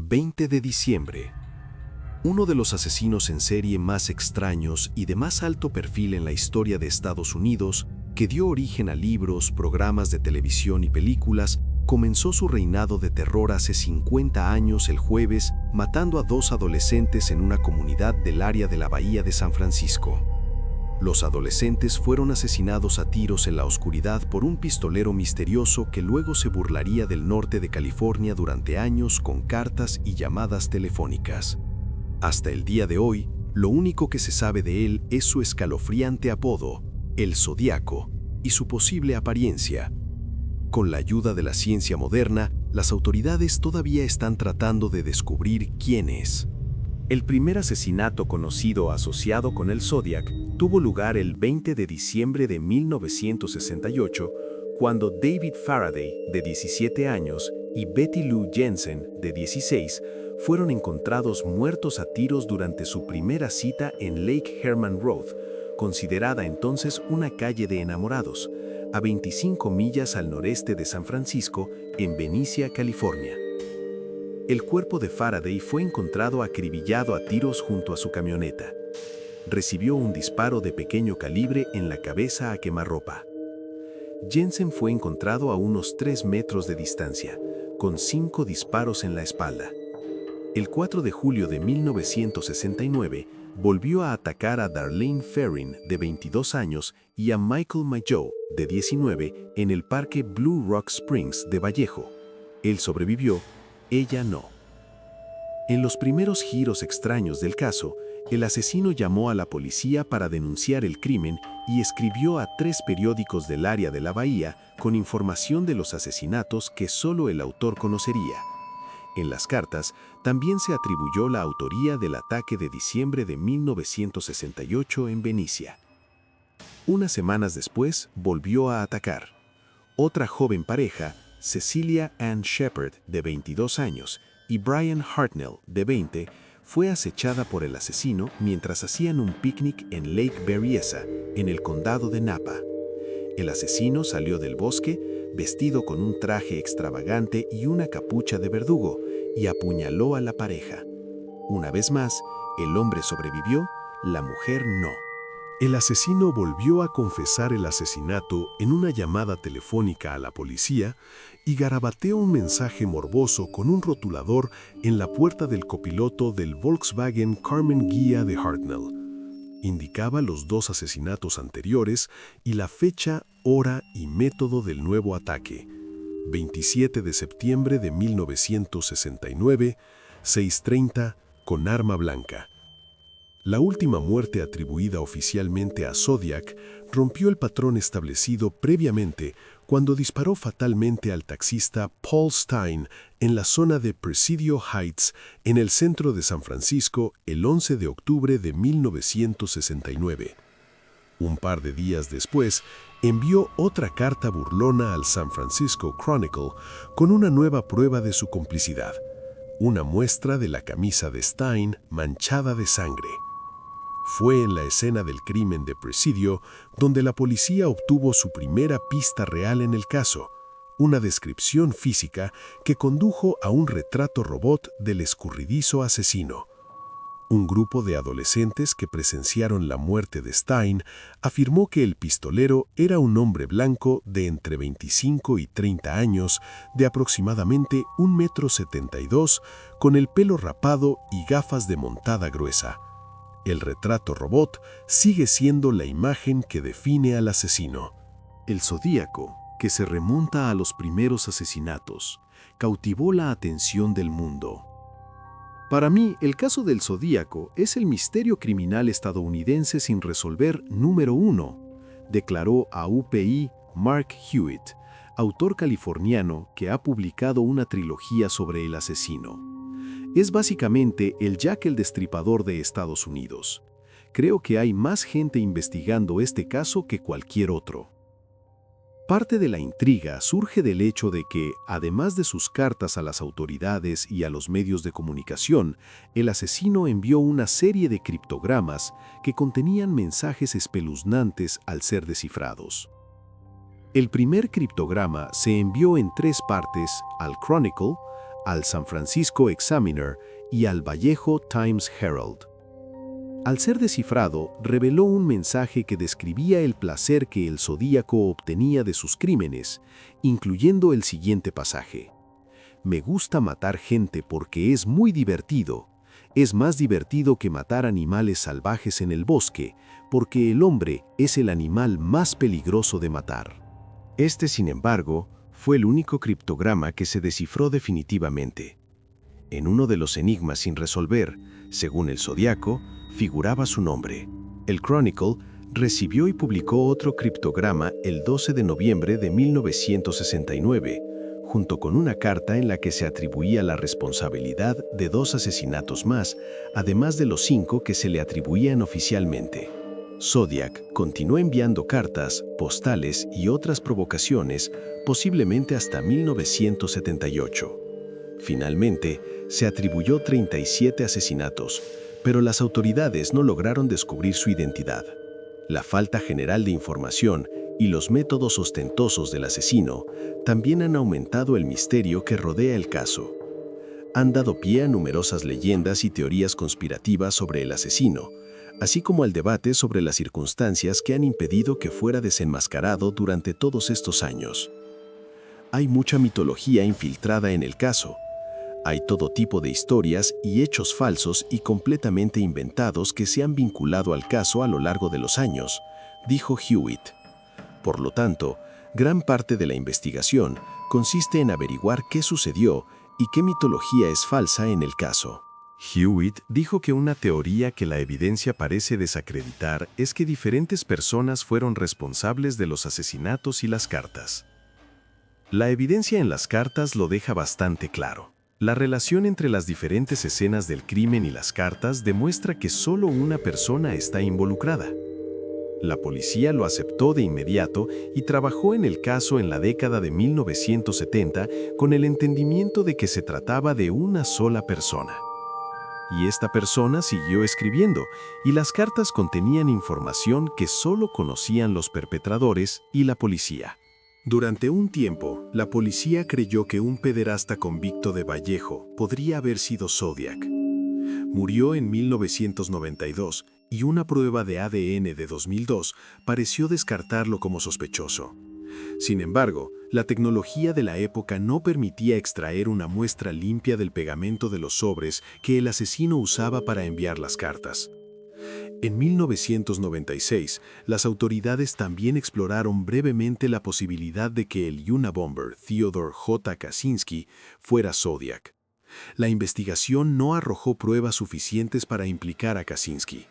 20 de diciembre. Uno de los asesinos en serie más extraños y de más alto perfil en la historia de Estados Unidos, que dio origen a libros, programas de televisión y películas, comenzó su reinado de terror hace 50 años el jueves, matando a 2 adolescentes en una comunidad del área de la Bahía de San Francisco. Los adolescentes fueron asesinados a tiros en la oscuridad por un pistolero misterioso que luego se burlaría del norte de California durante años con cartas y llamadas telefónicas. Hasta el día de hoy, lo único que se sabe de él es su escalofriante apodo, el Zodíaco, y su posible apariencia. Con la ayuda de la ciencia moderna, las autoridades todavía están tratando de descubrir quién es. El primer asesinato conocido asociado con el Zodiac tuvo lugar el 20 de diciembre de 1968, cuando David Faraday, de 17 años, y Betty Lou Jensen, de 16, fueron encontrados muertos a tiros durante su primera cita en Lake Herman Road, considerada entonces una calle de enamorados, a 25 millas al noreste de San Francisco, en Benicia, California. El cuerpo de Faraday fue encontrado acribillado a tiros junto a su camioneta. Recibió un disparo de pequeño calibre en la cabeza a quemarropa. Jensen fue encontrado a unos 3 metros de distancia, con 5 disparos en la espalda. El 4 de julio de 1969, volvió a atacar a Darlene Ferrin, de 22 años, y a Michael Mageau, de 19, en el parque Blue Rock Springs de Vallejo. Él sobrevivió, ella no. En los primeros giros extraños del caso, el asesino llamó a la policía para denunciar el crimen y escribió a 3 periódicos del área de la bahía con información de los asesinatos que solo el autor conocería. En las cartas, también se atribuyó la autoría del ataque de diciembre de 1968 en Benicia. Unas semanas después, volvió a atacar. Otra joven pareja, Cecilia Ann Shepard, de 22 años, y Brian Hartnell, de 20, fue acechada por el asesino mientras hacían un picnic en Lake Berryessa, en el condado de Napa. El asesino salió del bosque, vestido con un traje extravagante y una capucha de verdugo, y apuñaló a la pareja. Una vez más, el hombre sobrevivió, la mujer no. El asesino volvió a confesar el asesinato en una llamada telefónica a la policía y garabateó un mensaje morboso con un rotulador en la puerta del copiloto del Volkswagen Karmann Ghia de Hartnell. Indicaba los 2 asesinatos anteriores y la fecha, hora y método del nuevo ataque. 27 de septiembre de 1969, 6:30, con arma blanca. La última muerte atribuida oficialmente a Zodiac rompió el patrón establecido previamente cuando disparó fatalmente al taxista Paul Stine en la zona de Presidio Heights, en el centro de San Francisco, el 11 de octubre de 1969. Un par de días después, envió otra carta burlona al San Francisco Chronicle con una nueva prueba de su complicidad, una muestra de la camisa de Stine manchada de sangre. Fue en la escena del crimen de Presidio donde la policía obtuvo su primera pista real en el caso, una descripción física que condujo a un retrato robot del escurridizo asesino. Un grupo de adolescentes que presenciaron la muerte de Stine afirmó que el pistolero era un hombre blanco de entre 25 y 30 años, de aproximadamente 1,72 m, con el pelo rapado y gafas de montada gruesa. El retrato robot sigue siendo la imagen que define al asesino. El Zodíaco, que se remonta a los primeros asesinatos, cautivó la atención del mundo. Para mí, el caso del Zodíaco es el misterio criminal estadounidense sin resolver número 1, declaró a UPI Mark Hewitt, autor californiano que ha publicado una trilogía sobre el asesino. Es básicamente el Jack el Destripador de Estados Unidos. Creo que hay más gente investigando este caso que cualquier otro. Parte de la intriga surge del hecho de que, además de sus cartas a las autoridades y a los medios de comunicación, el asesino envió una serie de criptogramas que contenían mensajes espeluznantes al ser descifrados. El primer criptograma se envió en 3 partes al Chronicle, al San Francisco Examiner y al Vallejo Times Herald. Al ser descifrado, reveló un mensaje que describía el placer que el Zodíaco obtenía de sus crímenes, incluyendo el siguiente pasaje: «Me gusta matar gente porque es muy divertido. Es más divertido que matar animales salvajes en el bosque, porque el hombre es el animal más peligroso de matar». Este, sin embargo, fue el único criptograma que se descifró definitivamente. En uno de los enigmas sin resolver, según el Zodíaco, figuraba su nombre. El Chronicle recibió y publicó otro criptograma el 12 de noviembre de 1969, junto con una carta en la que se atribuía la responsabilidad de 2 asesinatos más, además de los 5 que se le atribuían oficialmente. Zodiac continuó enviando cartas, postales y otras provocaciones, posiblemente hasta 1978. Finalmente, se atribuyó 37 asesinatos, pero las autoridades no lograron descubrir su identidad. La falta general de información y los métodos ostentosos del asesino también han aumentado el misterio que rodea el caso. Han dado pie a numerosas leyendas y teorías conspirativas sobre el asesino, así como al debate sobre las circunstancias que han impedido que fuera desenmascarado durante todos estos años. Hay mucha mitología infiltrada en el caso. Hay todo tipo de historias y hechos falsos y completamente inventados que se han vinculado al caso a lo largo de los años, dijo Hewitt. Por lo tanto, gran parte de la investigación consiste en averiguar qué sucedió y qué mitología es falsa en el caso. Hewitt dijo que una teoría que la evidencia parece desacreditar es que diferentes personas fueron responsables de los asesinatos y las cartas. La evidencia en las cartas lo deja bastante claro. La relación entre las diferentes escenas del crimen y las cartas demuestra que solo una persona está involucrada. La policía lo aceptó de inmediato y trabajó en el caso en la década de 1970 con el entendimiento de que se trataba de una sola persona. Y esta persona siguió escribiendo, y las cartas contenían información que solo conocían los perpetradores y la policía. Durante un tiempo, la policía creyó que un pederasta convicto de Vallejo podría haber sido Zodiac. Murió en 1992 y una prueba de ADN de 2002 pareció descartarlo como sospechoso. Sin embargo, la tecnología de la época no permitía extraer una muestra limpia del pegamento de los sobres que el asesino usaba para enviar las cartas. En 1996, las autoridades también exploraron brevemente la posibilidad de que el Unabomber Theodore J. Kaczynski fuera Zodiac. La investigación no arrojó pruebas suficientes para implicar a Kaczynski.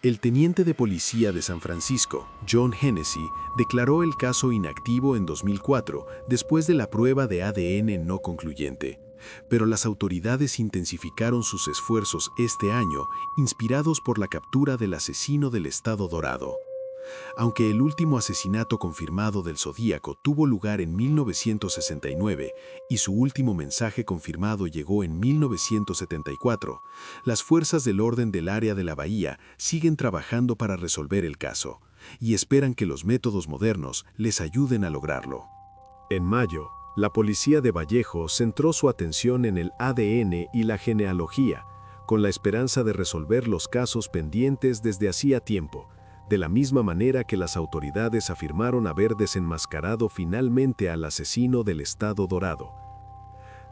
El teniente de policía de San Francisco, John Hennessy, declaró el caso inactivo en 2004 después de la prueba de ADN no concluyente. Pero las autoridades intensificaron sus esfuerzos este año, inspirados por la captura del asesino del Estado Dorado. Aunque el último asesinato confirmado del Zodíaco tuvo lugar en 1969 y su último mensaje confirmado llegó en 1974, las fuerzas del orden del área de la Bahía siguen trabajando para resolver el caso y esperan que los métodos modernos les ayuden a lograrlo. En mayo, la policía de Vallejo centró su atención en el ADN y la genealogía, con la esperanza de resolver los casos pendientes desde hacía tiempo, de la misma manera que las autoridades afirmaron haber desenmascarado finalmente al asesino del Estado Dorado.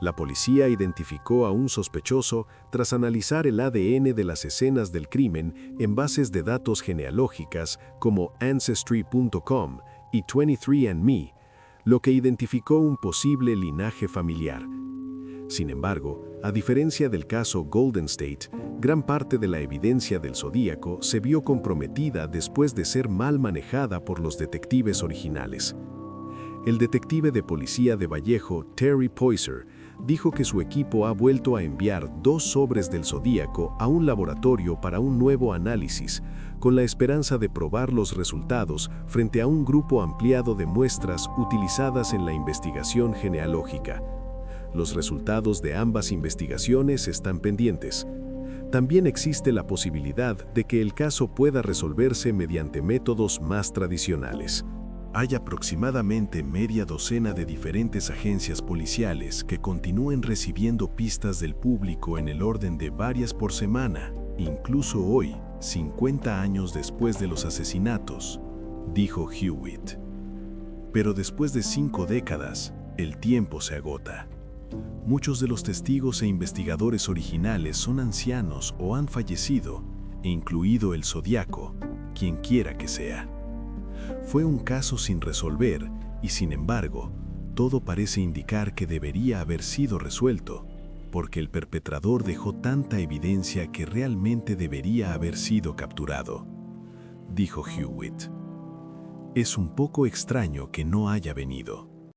La policía identificó a un sospechoso tras analizar el ADN de las escenas del crimen en bases de datos genealógicas como Ancestry.com y 23andMe, lo que identificó un posible linaje familiar. Sin embargo, a diferencia del caso Golden State, gran parte de la evidencia del Zodíaco se vio comprometida después de ser mal manejada por los detectives originales. El detective de policía de Vallejo, Terry Poyser, dijo que su equipo ha vuelto a enviar 2 sobres del Zodíaco a un laboratorio para un nuevo análisis, con la esperanza de probar los resultados frente a un grupo ampliado de muestras utilizadas en la investigación genealógica. Los resultados de ambas investigaciones están pendientes. También existe la posibilidad de que el caso pueda resolverse mediante métodos más tradicionales. Hay aproximadamente media docena de diferentes agencias policiales que continúan recibiendo pistas del público en el orden de varias por semana, incluso hoy, 50 años después de los asesinatos, dijo Hewitt. Pero después de 5 décadas, el tiempo se agota. Muchos de los testigos e investigadores originales son ancianos o han fallecido, incluido el Zodiaco, quien quiera que sea. Fue un caso sin resolver y, sin embargo, todo parece indicar que debería haber sido resuelto, porque el perpetrador dejó tanta evidencia que realmente debería haber sido capturado, dijo Hewitt. Es un poco extraño que no haya venido.